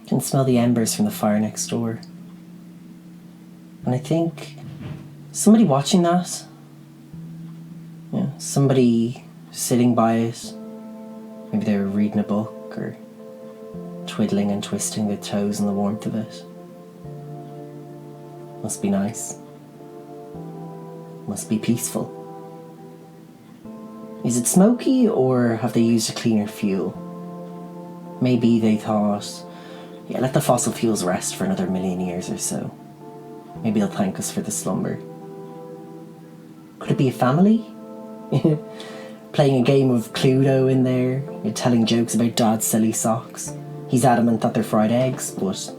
I can smell the embers from the fire next door. And I think somebody watching that, somebody sitting by it, maybe they were reading a book or twiddling and twisting their toes in the warmth of it. Must be nice. Must be peaceful. Is it smoky, or have they used a cleaner fuel? Maybe they thought, let the fossil fuels rest for another 1,000,000 years or so. Maybe they'll thank us for the slumber. Could it be a family? Playing a game of Cluedo in there, telling jokes about Dad's silly socks. He's adamant that they're fried eggs, but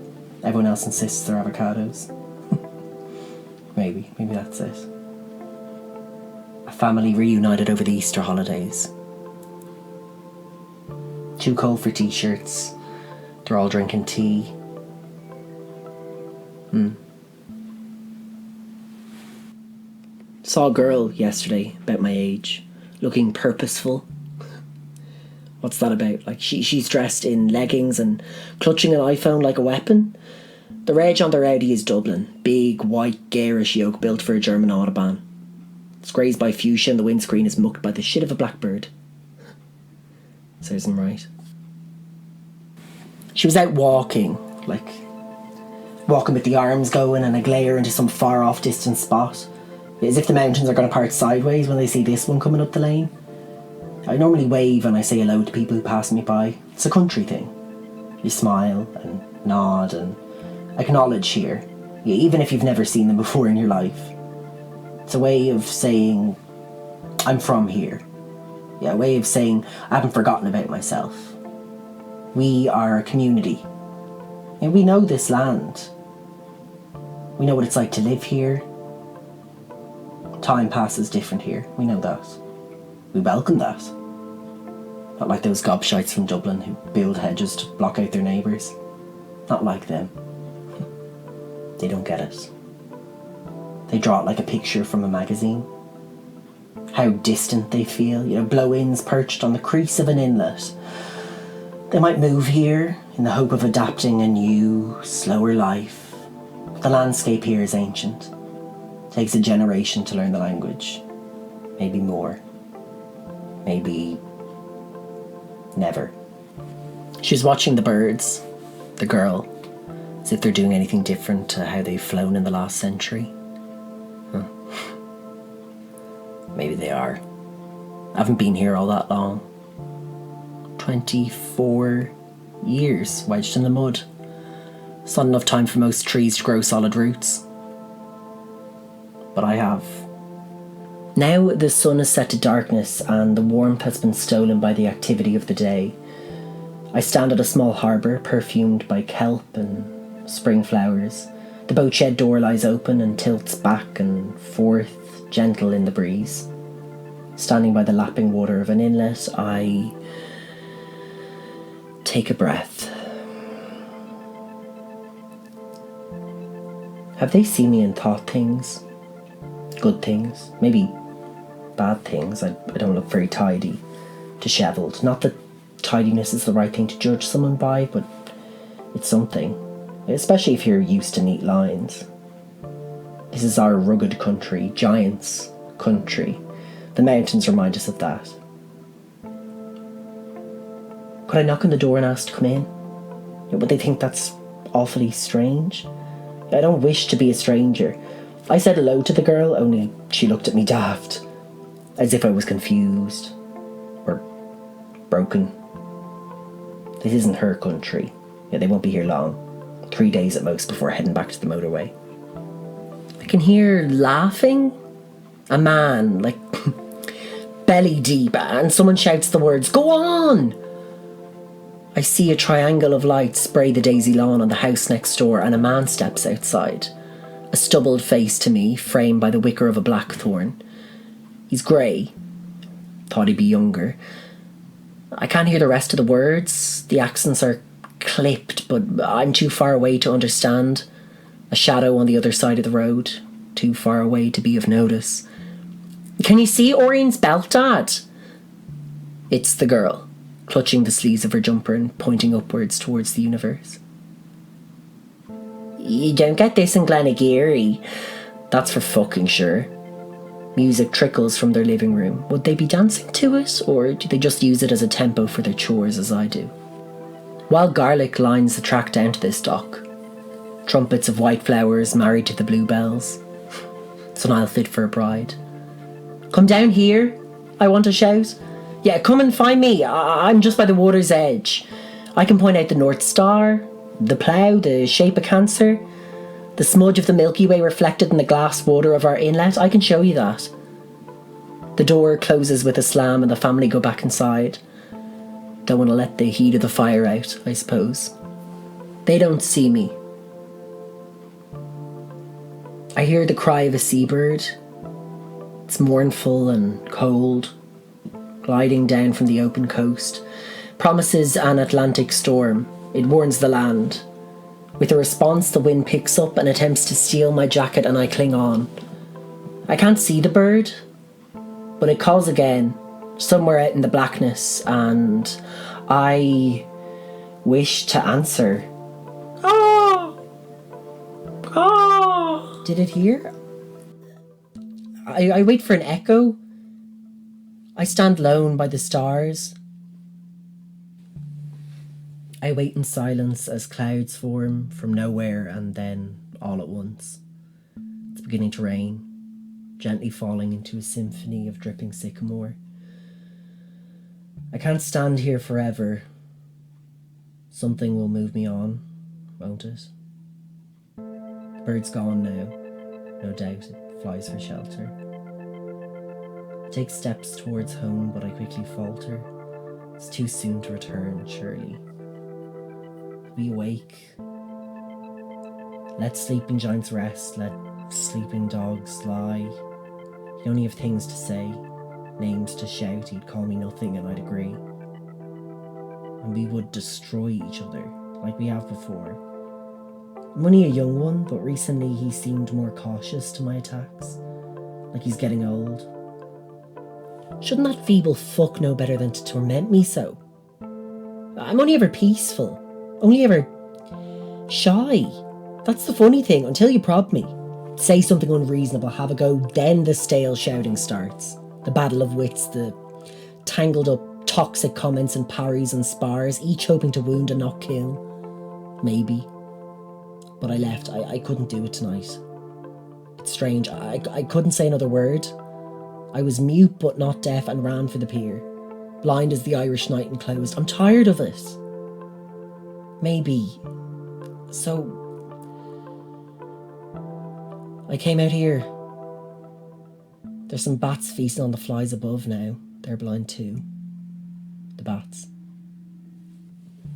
everyone else insists they're avocados. Maybe that's it. A family reunited over the Easter holidays. Too cold for t-shirts. They're all drinking tea. Saw a girl yesterday, about my age, looking purposeful. What's that about? Like, she's dressed in leggings and clutching an iPhone like a weapon. The reg on their Audi is Dublin. Big, white, garish yoke built for a German Autobahn. It's grazed by fuchsia and the windscreen is mucked by the shit of a blackbird. Serves him right. She was out walking with the arms going and a glare into some far-off distant spot. As if the mountains are going to part sideways when they see this one coming up the lane. I normally wave when I say hello to people who pass me by. It's a country thing. You smile and nod and acknowledge here, even if you've never seen them before in your life. It's a way of saying, I'm from here. A way of saying, I haven't forgotten about myself. We are a community. And we know this land. We know what it's like to live here. Time passes different here. We know that. We welcome that. Not like those gobshites from Dublin who build hedges to block out their neighbours. Not like them. They don't get it. They draw it like a picture from a magazine. How distant they feel, blow-ins perched on the crease of an inlet. They might move here in the hope of adapting a new, slower life. But the landscape here is ancient. It takes a generation to learn the language. Maybe more. Maybe never. She was watching the birds, the girl, as if they're doing anything different to how they've flown in the last century. Maybe they are. I haven't been here all that long. 24 years wedged in the mud. It's not enough time for most trees to grow solid roots. But I have. Now the sun is set to darkness and the warmth has been stolen by the activity of the day. I stand at a small harbour perfumed by kelp and spring flowers. The boat shed door lies open and tilts back and forth, gentle in the breeze. Standing by the lapping water of an inlet, I take a breath. Have they seen me and thought things? Good things, maybe bad things. I don't look very tidy, dishevelled. Not that tidiness is the right thing to judge someone by, but it's something. Especially if you're used to neat lines. This is our rugged country, giants' country. The mountains remind us of that. Could I knock on the door and ask to come in? Would they think that's awfully strange? I don't wish to be a stranger. I said hello to the girl, only she looked at me daft, as if I was confused or broken. This isn't her country. They won't be here long. 3 days at most before heading back to the motorway. I can hear laughing. A man, belly deep, and someone shouts the words, "Go on!" I see a triangle of light spray the daisy lawn on the house next door, and a man steps outside. A stubbled face to me, framed by the wicker of a blackthorn. He's grey. Thought he'd be younger. I can't hear the rest of the words. The accents are clipped, but I'm too far away to understand. A shadow on the other side of the road. Too far away to be of notice. "Can you see Orion's belt, Dad?" It's the girl, clutching the sleeves of her jumper and pointing upwards towards the universe. You don't get this in Glenageary. That's for fucking sure. Music trickles from their living room. Would they be dancing to it, or do they just use it as a tempo for their chores as I do? Wild garlic lines the track down to this dock. Trumpets of white flowers married to the bluebells. It's an outfit for a bride. Come down here, I want to shout. Yeah, come and find me. I'm just by the water's edge. I can point out the North Star, the plough, the shape of Cancer, the smudge of the Milky Way reflected in the glass water of our inlet. I can show you that. The door closes with a slam and the family go back inside. Don't want to let the heat of the fire out, I suppose. They don't see me. I hear the cry of a seabird. It's mournful and cold, gliding down from the open coast. Promises an Atlantic storm. It warns the land. With a response, the wind picks up and attempts to steal my jacket, and I cling on. I can't see the bird, but it calls again, somewhere out in the blackness, and I wish to answer. Ah! Ah! Did it hear? I wait for an echo. I stand lone by the stars. I wait in silence as clouds form from nowhere, and then, all at once, it's beginning to rain, gently falling into a symphony of dripping sycamore. I can't stand here forever. Something will move me on, won't it? The bird's gone now. No doubt it flies for shelter. I take steps towards home, but I quickly falter. It's too soon to return, surely. Be awake. Let sleeping giants rest, let sleeping dogs lie. He'd only have things to say, names to shout. He'd call me nothing and I'd agree. And we would destroy each other, like we have before. I'm only a young one, but recently he seemed more cautious to my attacks, like he's getting old. Shouldn't that feeble fuck know better than to torment me so? I'm only ever peaceful. Only ever shy. That's the funny thing. Until you prod me, say something unreasonable, have a go, then the stale shouting starts. The battle of wits, the tangled up toxic comments and parries and spars, each hoping to wound and not kill. Maybe. But I left. I couldn't do it tonight. It's strange. I couldn't say another word. I was mute but not deaf and ran for the pier. Blind as the Irish night enclosed. I'm tired of it. Maybe. So I came out here. There's some bats feasting on the flies above now. They're blind too. The bats.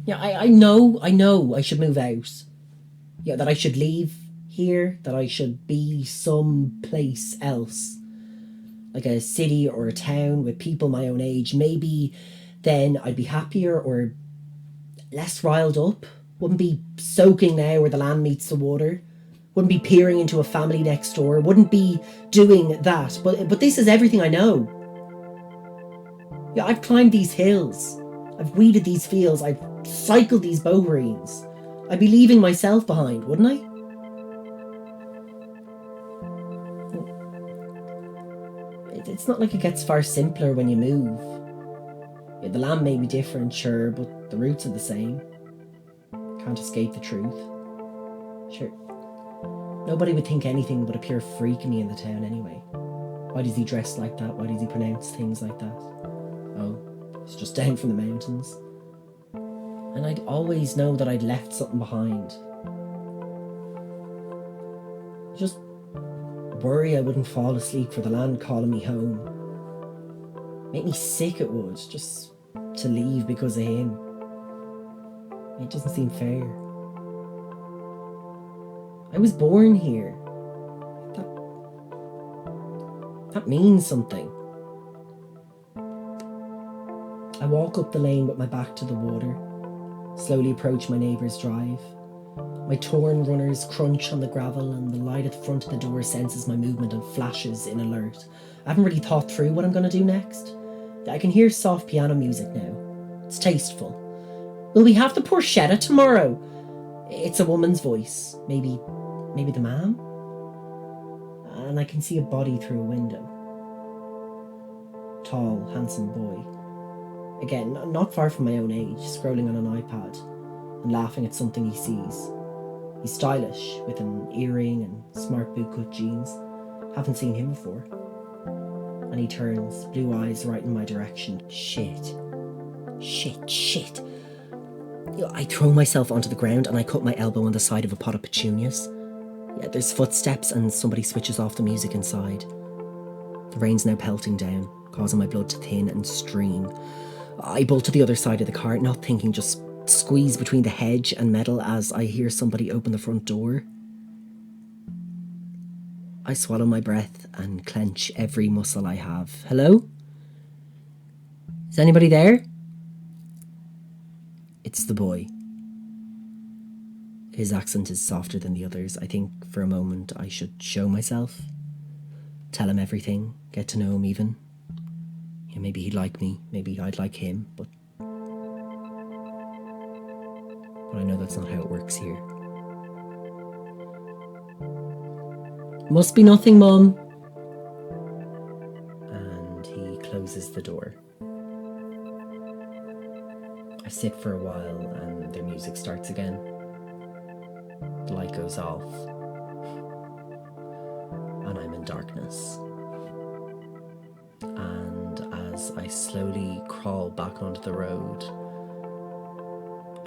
Yeah, I know I should move out. Yeah, that I should leave here, that I should be someplace else. Like a city or a town with people my own age. Maybe then I'd be happier or less riled up. Wouldn't be soaking now where the land meets the water. Wouldn't be peering into a family next door. Wouldn't be doing that. But this is everything I know. Yeah, I've climbed these hills. I've weeded these fields. I've cycled these bowreens. I'd be leaving myself behind, wouldn't I? It's not like it gets far simpler when you move. Yeah, the land may be different, sure, but the roots are the same. Can't escape the truth. Sure, nobody would think anything but a pure freak of me in the town anyway. Why does he dress like that? Why does he pronounce things like that? Oh, it's just down from the mountains. And I'd always know that I'd left something behind. Just worry I wouldn't fall asleep for the land calling me home. Make me sick it would, just to leave because of him. It doesn't seem fair. I was born here. That means something. I walk up the lane with my back to the water, slowly approach my neighbour's drive. My torn runners crunch on the gravel and the light at the front of the door senses my movement and flashes in alert. I haven't really thought through what I'm going to do next. I can hear soft piano music now. It's tasteful. Will we have the porchetta tomorrow? It's a woman's voice. Maybe the ma'am? And I can see a body through a window. Tall, handsome boy. Again, not far from my own age, scrolling on an iPad and laughing at something he sees. He's stylish, with an earring and smart bootcut jeans. Haven't seen him before. And he turns, blue eyes right in my direction. Shit. I throw myself onto the ground and I cut my elbow on the side of a pot of petunias. Yeah, there's footsteps and somebody switches off the music inside. The rain's now pelting down, causing my blood to thin and stream. I bolt to the other side of the car, not thinking, just squeeze between the hedge and metal as I hear somebody open the front door. I swallow my breath and clench every muscle I have. Hello? Is anybody there? It's the boy. His accent is softer than the others. I think for a moment I should show myself. Tell him everything. Get to know him even. Yeah, maybe he'd like me. Maybe I'd like him. But I know that's not how it works here. Must be nothing, Mum. And he closes the door. I sit for a while and their music starts again. The light goes off. And I'm in darkness. And as I slowly crawl back onto the road,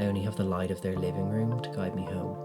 I only have the light of their living room to guide me home.